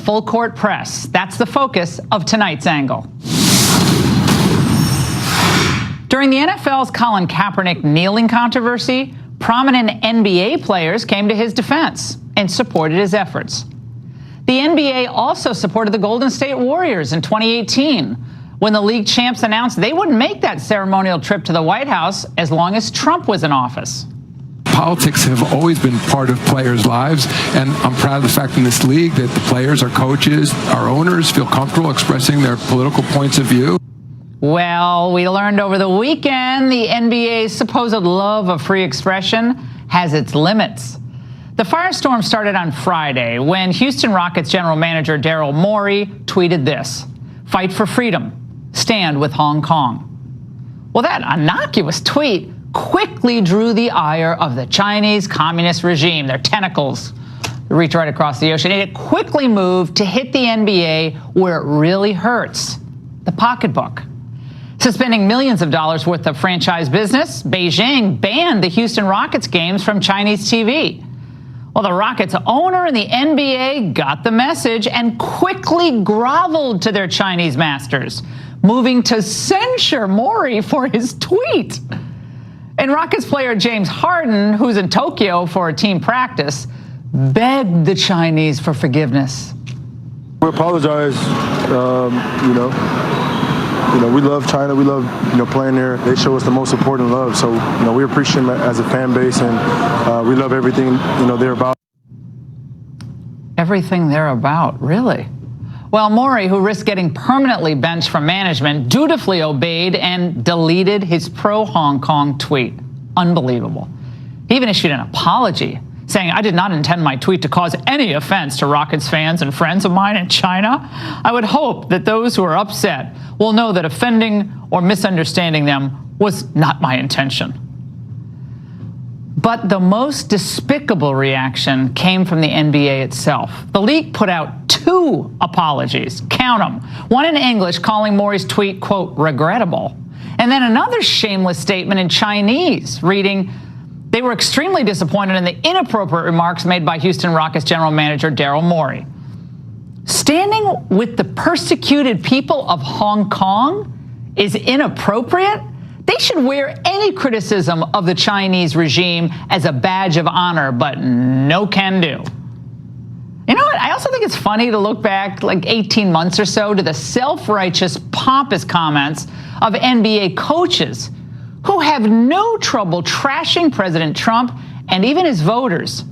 full court press. That's the focus of tonight's angle. During the NFL's Colin Kaepernick kneeling controversy, prominent NBA players came to his defense and supported his efforts. The NBA also supported the Golden State Warriors in 2018 when the league champs announced they wouldn't make that ceremonial trip to the White House as long as Trump was in office. Politics have always been part of players' lives, and I'm proud of the fact in this league that the players, our coaches, our owners feel comfortable expressing their political points of view. Well, we learned over the weekend the NBA's supposed love of free expression has its limits. The firestorm started on Friday when Houston Rockets general manager Daryl Morey tweeted this: "Fight for freedom. Stand with Hong Kong." Well, that innocuous tweet quickly drew the ire of the Chinese Communist regime. Their tentacles reach right across the ocean. It quickly moved to hit the NBA where it really hurts: the pocketbook. Suspending millions of dollars worth of franchise business, Beijing banned the Houston Rockets games from Chinese TV. Well, the Rockets owner and the NBA got the message and quickly groveled to their Chinese masters, moving to censure Morey for his tweet. And Rockets player James Harden, who's in Tokyo for a team practice, begged the Chinese for forgiveness. We apologize, we love China. We love, playing there. They show us the most important love. So, we appreciate them as a fan base, and we love everything, they're about. Everything they're about, really? Well, Morey, who risked getting permanently benched from management, dutifully obeyed and deleted his pro-Hong Kong tweet. Unbelievable. He even issued an apology, saying, "I did not intend my tweet to cause any offense to Rockets fans and friends of mine in China. I would hope that those who are upset will know that offending or misunderstanding them was not my intention." But the most despicable reaction came from the NBA itself. The league put out 2 apologies, count them, one in English calling Morey's tweet, quote, regrettable, and then another shameless statement in Chinese reading, "They were extremely disappointed in the inappropriate remarks made by Houston Rockets general manager Daryl Morey. Standing with the persecuted people of Hong Kong is inappropriate? They should wear any criticism of the Chinese regime as a badge of honor, but no can do." You know what? I also think it's funny to look back like 18 months or so to the self-righteous, pompous comments of NBA coaches who have no trouble trashing President Trump and even his voters.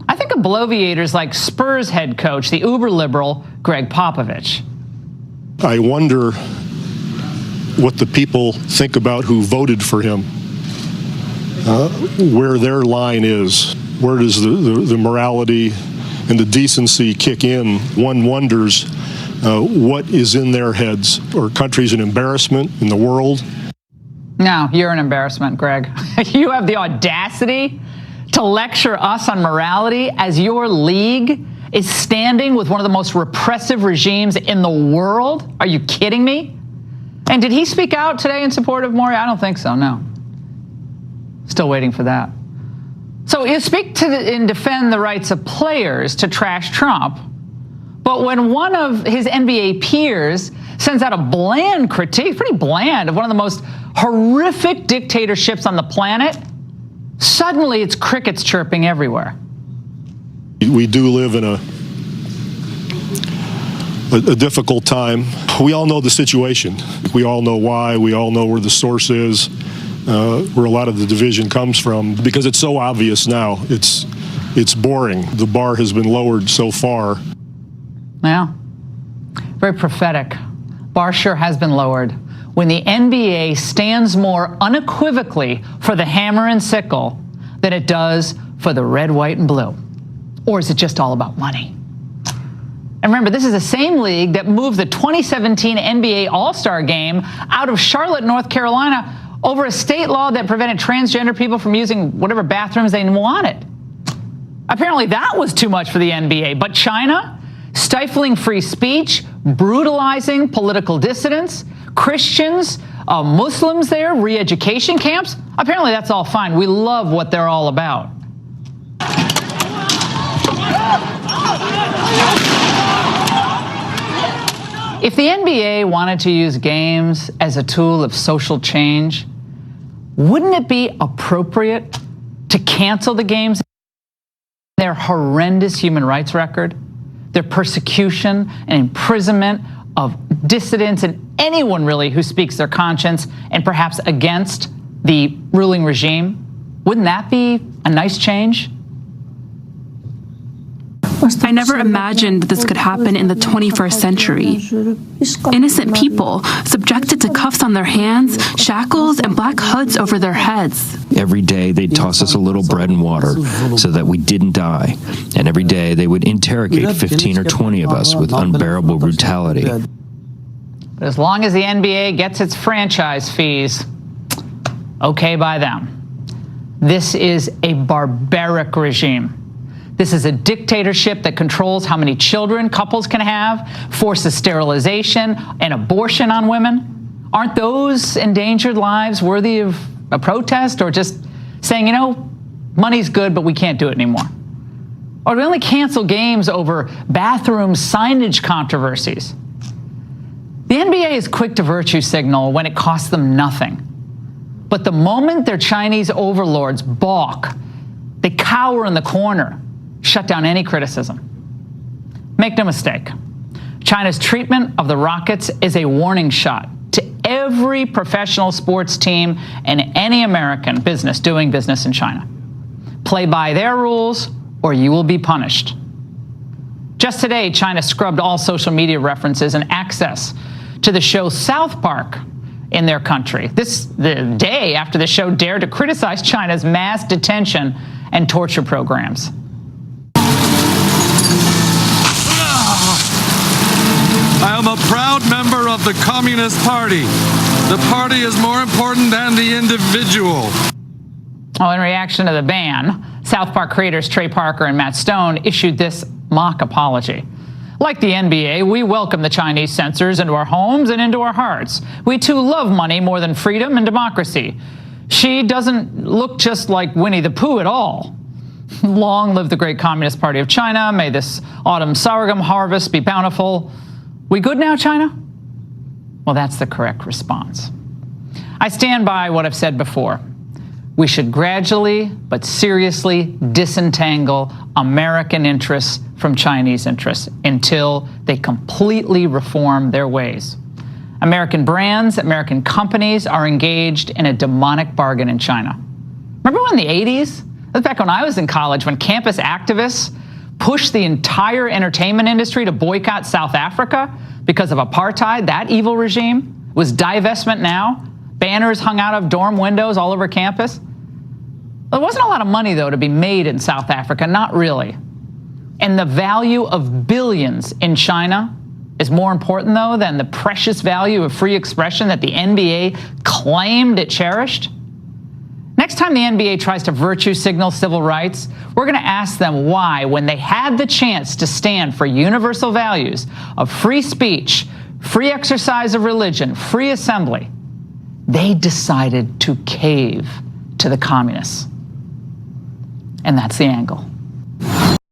I think of bloviators like Spurs head coach, the uber-liberal Greg Popovich. I wonder what the people think about who voted for him, where their line is. Where does the morality and the decency kick in? One wonders what is in their heads. Our country's an embarrassment in the world. No, you're an embarrassment, Greg. You have the audacity to lecture us on morality as your league is standing with one of the most repressive regimes in the world? Are you kidding me? And did he speak out today in support of Morey? I don't think so, no. Still waiting for that. So you speak to and defend the rights of players to trash Trump, but when one of his NBA peers sends out a bland critique, pretty bland, of one of the most horrific dictatorships on the planet, suddenly it's crickets chirping everywhere. We do live in a difficult time. We all know the situation. We all know why. We all know where the source is, where a lot of the division comes from, because it's so obvious now. It's boring. The bar has been lowered so far. Yeah, very prophetic. Bar sure has been lowered. When the NBA stands more unequivocally for the hammer and sickle than it does for the red, white, and blue. Or is it just all about money? And remember, this is the same league that moved the 2017 NBA All-Star Game out of Charlotte, North Carolina, over a state law that prevented transgender people from using whatever bathrooms they wanted. Apparently that was too much for the NBA. But China, stifling free speech, brutalizing political dissidents, Christians, Muslims there, re-education camps, apparently that's all fine. We love what they're all about. If the NBA wanted to use games as a tool of social change, wouldn't it be appropriate to cancel the games? Their horrendous human rights record, their persecution and imprisonment of dissidents and anyone really who speaks their conscience and perhaps against the ruling regime. Wouldn't that be a nice change? I never imagined this could happen in the 21st century. Innocent people subjected to cuffs on their hands, shackles, and black hoods over their heads. Every day they'd toss us a little bread and water so that we didn't die. And every day they would interrogate 15 or 20 of us with unbearable brutality. But as long as the NBA gets its franchise fees, okay by them. This is a barbaric regime. This is a dictatorship that controls how many children couples can have, forces sterilization and abortion on women. Aren't those endangered lives worthy of a protest, or just saying, you know, money's good, but we can't do it anymore? Or do we only cancel games over bathroom signage controversies? The NBA is quick to virtue signal when it costs them nothing. But the moment their Chinese overlords balk, they cower in the corner, shut down any criticism. Make no mistake, China's treatment of the Rockets is a warning shot to every professional sports team and any American business doing business in China. Play by their rules or you will be punished. Just today, China scrubbed all social media references and access to the show South Park in their country. The day after the show dared to criticize China's mass detention and torture programs. I am a proud member of the Communist Party. The party is more important than the individual. Well, in reaction to the ban, South Park creators Trey Parker and Matt Stone issued this mock apology. Like the NBA, we welcome the Chinese censors into our homes and into our hearts. We too love money more than freedom and democracy. She doesn't look just like Winnie the Pooh at all. Long live the great Communist Party of China. May this autumn sorghum harvest be bountiful. We good now, China? Well, that's the correct response. I stand by what I've said before. We should gradually but seriously disentangle American interests from Chinese interests until they completely reform their ways. American brands, American companies are engaged in a demonic bargain in China. Remember in the 80s? That was back when I was in college, when campus activists pushed the entire entertainment industry to boycott South Africa because of apartheid, that evil regime. It was divestment now. Banners hung out of dorm windows all over campus. There wasn't a lot of money, though, to be made in South Africa, not really. And the value of billions in China is more important, though, than the precious value of free expression that the NBA claimed it cherished. Next time the NBA tries to virtue signal civil rights, we're going to ask them why, when they had the chance to stand for universal values of free speech, free exercise of religion, free assembly, they decided to cave to the communists. And that's the angle.